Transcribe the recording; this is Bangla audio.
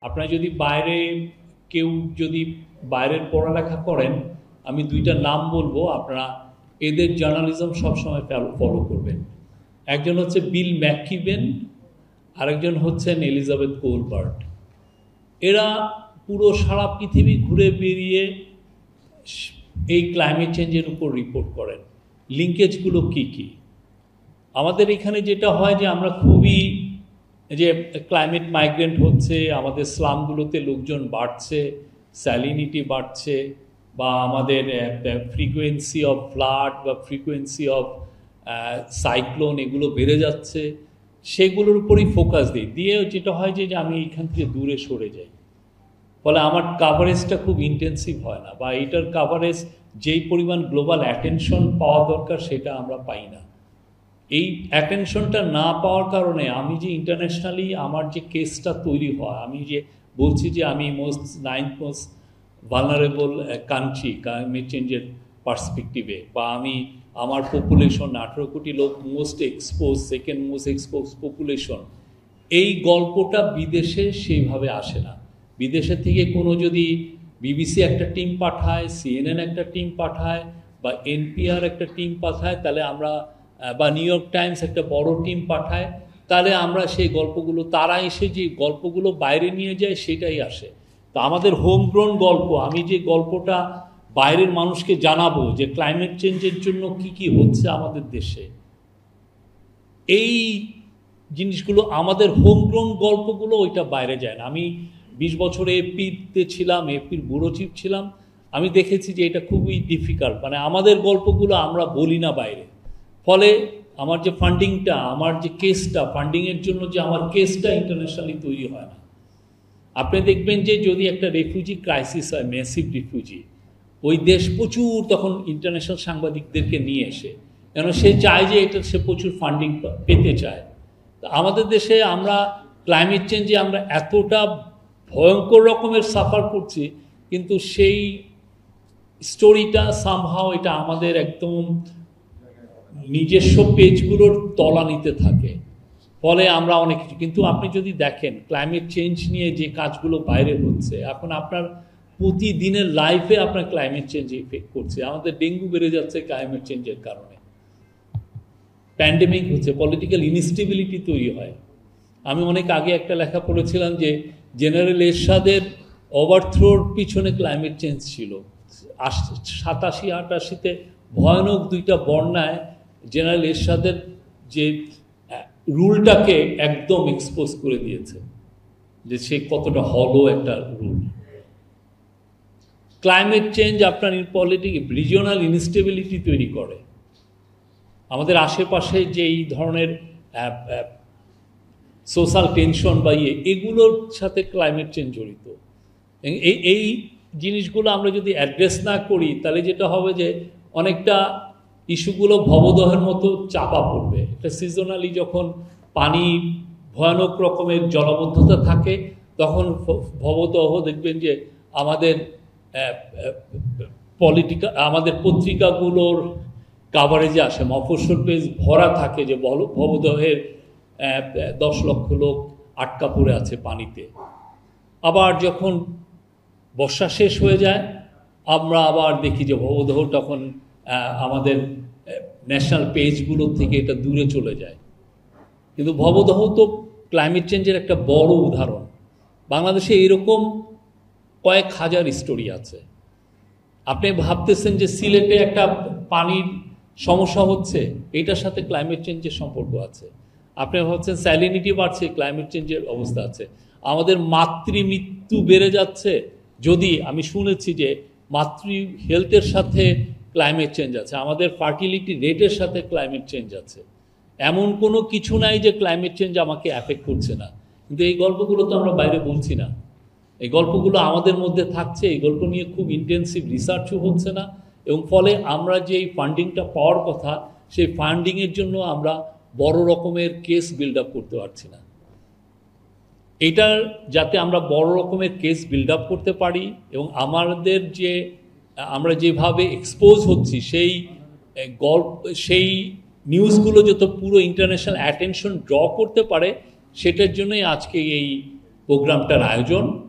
আপনারা যদি বাইরে কেউ যদি বাইরের পড়ালেখা করেন, আমি দুইটা নাম বলবো, আপনারা এদের জার্নালিজম সবসময় ফলো করবেন। একজন হচ্ছে বিল ম্যাককিবেন, আরেকজন হচ্ছেন এলিজাবেথ কোলবার্ট। এরা পুরো সারা পৃথিবী ঘুরে বেরিয়ে এই ক্লাইমেট চেঞ্জের উপর রিপোর্ট করেন, লিঙ্কেজগুলো কি কি। আমাদের এখানে যেটা হয় যে আমরা খুবই যে ক্লাইমেট মাইগ্রেন্ট হচ্ছে, আমাদের স্লামগুলোতে লোকজন বাড়ছে, স্যালিনিটি বাড়ছে, বা আমাদের ফ্রিকোয়েন্সি অফ ফ্লাড বা ফ্রিকোয়েন্সি অফ সাইক্লোন এগুলো বেড়ে যাচ্ছে, সেগুলোর উপরই ফোকাস দিই। দিয়ে যেটা হয় যে আমি এখান থেকে দূরে সরে যাই, ফলে আমার কাভারেজটা খুব ইন্টেন্সিভ হয় না, বা এটার কাভারেজ যেই পরিমাণ গ্লোবাল অ্যাটেনশন পাওয়া দরকার সেটা আমরা পাই না। এই অ্যাটেনশনটা না পাওয়ার কারণে আমি যে ইন্টারন্যাশনালি আমার যে কেসটা তৈরি হয়, আমি যে বলছি যে আমি ninth most vulnerable country climate চেঞ্জের পার্সপেক্টিভে, বা আমি আমার পপুলেশন 18 কোটি লোক most expose, second most expose population, এই গল্পটা বিদেশে সেইভাবে আসে না। বিদেশের থেকে কোনো যদি বিবিসি একটা টিম পাঠায়, সিএনএন একটা টিম পাঠায়, বা এনপিআর একটা টিম পাঠায়, তাহলে আমরা, বা নিউ ইয়র্ক টাইমস একটা বড় টিম পাঠায়, তাহলে আমরা সেই গল্পগুলো, তারা এসে যে গল্পগুলো বাইরে নিয়ে যায় সেটাই আসে। তো আমাদের হোমগ্রোন গল্প, আমি যে গল্পটা বাইরের মানুষকে জানাবো যে ক্লাইমেট চেঞ্জের জন্য কি কি হচ্ছে আমাদের দেশে, এই জিনিসগুলো আমাদের হোমগ্রোন গল্পগুলো ওইটা বাইরে যায় না। আমি 20 বছরে এপিতে ছিলাম, এপির ব্যুরো চিফ ছিলাম, আমি দেখেছি যে এটা খুবই ডিফিকাল্ট, মানে আমাদের গল্পগুলো আমরা বলি না বাইরে, ফলে আমার যে ফান্ডিংটা, আমার যে কেসটা, ফান্ডিংয়ের জন্য যে আমার কেসটা ইন্টারন্যাশনালি তৈরি হয় না। আপনি দেখবেন যে যদি একটা রেফিউজি ক্রাইসিস হয়, ম্যাসিভ রিফিউজি, ওই দেশ প্রচুর তখন ইন্টারন্যাশনাল সাংবাদিকদেরকে নিয়ে এসে, কেন সে চায় যে এটা, সে প্রচুর ফান্ডিং পেতে চায়। তা আমাদের দেশে আমরা ক্লাইমেট চেঞ্জে আমরা এতটা ভয়ঙ্কর রকমের সাফার করছি, কিন্তু সেই স্টোরিটা সামহাও এটা আমাদের একদম নিজস্ব পেজগুলোর তলানিতে থাকে, ফলে আমরা অনেক কিছু। কিন্তু আপনি যদি দেখেন ক্লাইমেট চেঞ্জ নিয়ে যে কাজগুলো বাইরে হচ্ছে, এখন আপনার প্রতিদিনের লাইফে আপনার ক্লাইমেট চেঞ্জ ইফেক্ট করছে। আমাদের ডেঙ্গু বেড়ে যাচ্ছে ক্লাইমেট চেঞ্জের কারণে, প্যান্ডেমিক হচ্ছে, পলিটিক্যাল ইনস্টেবিলিটি তৈরি হয়। আমি অনেক আগে একটা লেখা পড়েছিলাম যে জেনারেল এরশাদের ওভারথ্রোর পিছনে ক্লাইমেট চেঞ্জ ছিল। 87-88-তে ভয়ানক দুইটা বন্যায় জেনারেল এরশাদের যে রুলটাকে একদম এক্সপোজ করে দিয়েছে, যে সে কতটা হলো একটা রুল। ক্লাইমেট চেঞ্জ আপনার রিজিওনাল ইনস্টেবিলিটি তৈরি করে। আমাদের আশেপাশে যে এই ধরনের সোশ্যাল টেনশন বা এগুলোর সাথে ক্লাইমেট চেঞ্জ জড়িত। এই জিনিসগুলো আমরা যদি অ্যাড্রেস না করি, তাহলে যেটা হবে যে অনেকটা ইস্যুগুলো ভবদহের মতো চাপা পড়বে। একটা সিজনালি যখন পানি ভয়ানক রকমের জলাবদ্ধতা থাকে, তখন ভবদহ দেখবেন যে আমাদের আমাদের পত্রিকাগুলোর কাভারেজে আসে, মফস্বল পেজ ভরা থাকে যে ভবদহের 10 লক্ষ লোক আটকা পড়ে আছে পানিতে। আবার যখন বর্ষা শেষ হয়ে যায়, আমরা আবার দেখি যে ভবদহ তখন আমাদের ন্যাশনাল পেজগুলোর থেকে এটা দূরে চলে যায়। কিন্তু ভবদহ তো ক্লাইমেট চেঞ্জের একটা বড় উদাহরণ। বাংলাদেশে এরকম কয়েক হাজার স্টোরি আছে। আপনি ভাবতেছেন যে সিলেটে একটা পানির সমস্যা হচ্ছে, এটার সাথে ক্লাইমেট চেঞ্জের সম্পর্ক আছে। আপনি ভাবছেন স্যালিনিটি বাড়ছে, ক্লাইমেট চেঞ্জের অবস্থা আছে। আমাদের মাতৃমৃত্যু বেড়ে যাচ্ছে, যদি আমি শুনেছি যে হেলথের সাথে ক্লাইমেট চেঞ্জ আছে, আমাদের ফার্টিলিটি রেটের সাথে ক্লাইমেট চেঞ্জ আছে। এমন কোনো কিছু নাই যে ক্লাইমেট চেঞ্জ আমাকে অ্যাফেক্ট করছে না। কিন্তু এই গল্পগুলো তো আমরা বাইরে বলছি না, এই গল্পগুলো আমাদের মধ্যে থাকছে। এই গল্প নিয়ে খুব ইন্টেন্সিভ রিসার্চও হচ্ছে না, এবং ফলে আমরা যে এই ফান্ডিংটা পাওয়ার কথা, সেই ফান্ডিংয়ের জন্য আমরা বড় রকমের কেস বিল্ড আপ করতে পারছি না। এটার যাতে আমরা বড় রকমের কেস বিল্ড আপ করতে পারি, এবং আমাদের যে আমরা যেভাবে এক্সপোজ হচ্ছি সেই নিউজগুলো যত পুরো ইন্টারন্যাশনাল অ্যাটেনশন ড্র করতে পারে, সেটার জন্যই আজকে এই প্রোগ্রামটার আয়োজন